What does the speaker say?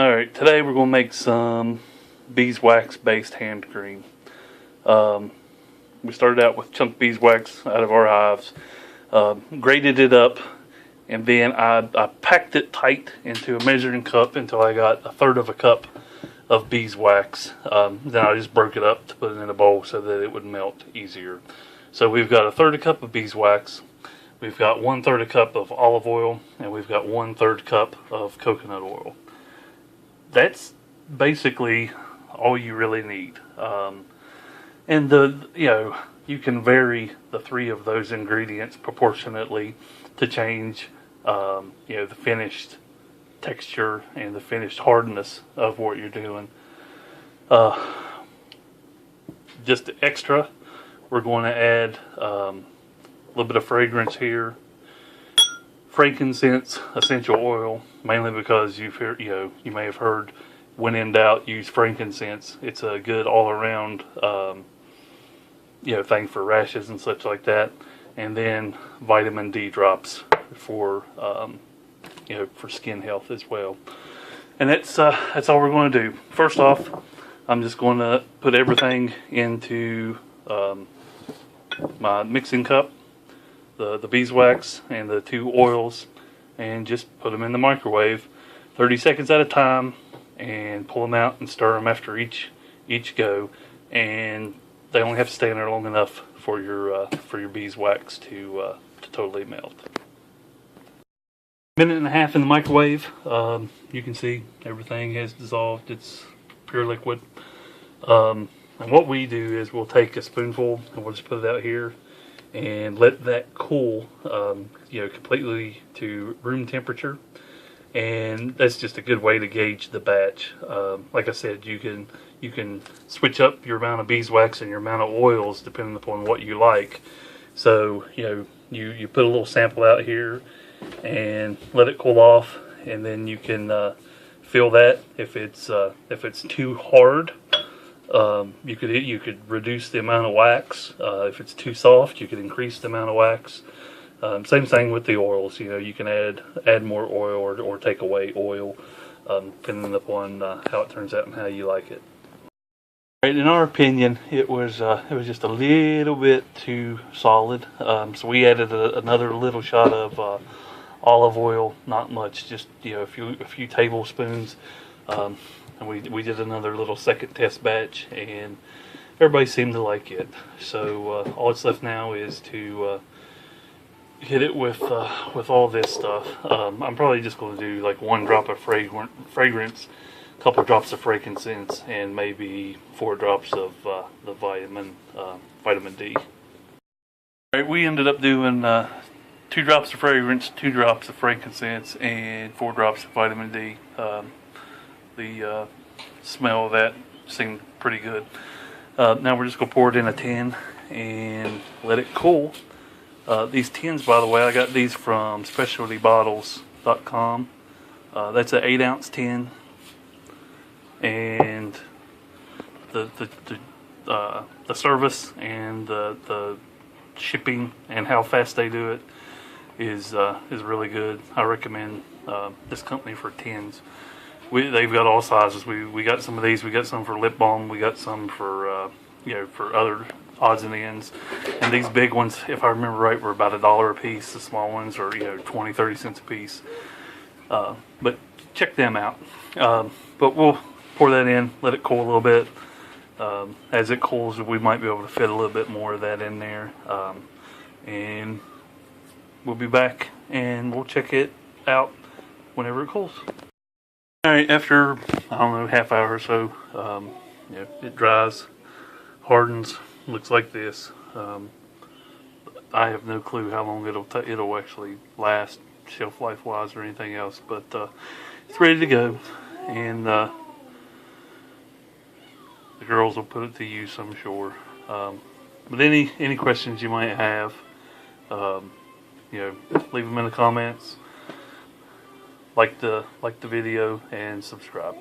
Alright, today we're going to make some beeswax based hand cream. We started out with chunk beeswax out of our hives, grated it up, and then I packed it tight into a measuring cup until I got 1/3 of a cup of beeswax. Then I just broke it up to put it in a bowl so that it would melt easier. So we've got 1/3 a cup of beeswax, we've got 1/3 a cup of olive oil, and we've got 1/3 cup of coconut oil. That's basically all you really need. And you can vary the 3 of those ingredients proportionately to change the finished texture and the finished hardness of what you're doing. Just extra, we're going to add a little bit of fragrance here. Frankincense essential oil, mainly because you may have heard, when in doubt, use frankincense. It's a good all-around thing for rashes and such like that. And then vitamin D drops for for skin health as well. And that's all we're going to do. First off, I'm just going to put everything into my mixing cup. The beeswax and the 2 oils, and just put them in the microwave 30 seconds at a time, and pull them out and stir them after each go, and they only have to stay in there long enough for your beeswax to totally melt. Minute and a half in the microwave. You can see everything has dissolved. It's pure liquid. And what we do is we'll take a spoonful and we'll just put it out here and let that cool completely to room temperature. And that's just a good way to gauge the batch. Like I said, you can switch up your amount of beeswax and your amount of oils depending upon what you like. So you put a little sample out here and let it cool off, and then you can feel that. If it's too hard, you could reduce the amount of wax. If it's too soft, you could increase the amount of wax. Same thing with the oils. You can add more oil or take away oil, depending upon how it turns out and how you like it. Right, in our opinion, it was just a little bit too solid. So we added another little shot of olive oil, not much, just a few tablespoons. And we did another little second test batch, and everybody seemed to like it. So all that's left now is to hit it with all this stuff. I'm probably just going to do like 1 drop of fragrance, a couple drops of frankincense, and maybe 4 drops of the vitamin D. All right, we ended up doing 2 drops of fragrance, 2 drops of frankincense, and 4 drops of vitamin D. The smell of that seemed pretty good. Now we're just going to pour it in a tin and let it cool. These tins, by the way, I got these from specialtybottles.com. That's an 8-ounce tin, and the service and the shipping and how fast they do it is really good. I recommend this company for tins. They've got all sizes. We got some of these. We got some for lip balm. We got some for for other odds and ends. And these big ones, if I remember right, were about $1 a piece. The small ones are 20-30 cents a piece. But check them out. But we'll pour that in, let it cool a little bit. As it cools, we might be able to fit a little bit more of that in there. And we'll be back and we'll check it out whenever it cools. Alright, after, I don't know, half hour or so, it dries, hardens, looks like this. I have no clue how long it'll actually last, shelf life wise or anything else, but it's ready to go, and the girls will put it to use, I'm sure. But any questions you might have, leave them in the comments. Like the video and subscribe.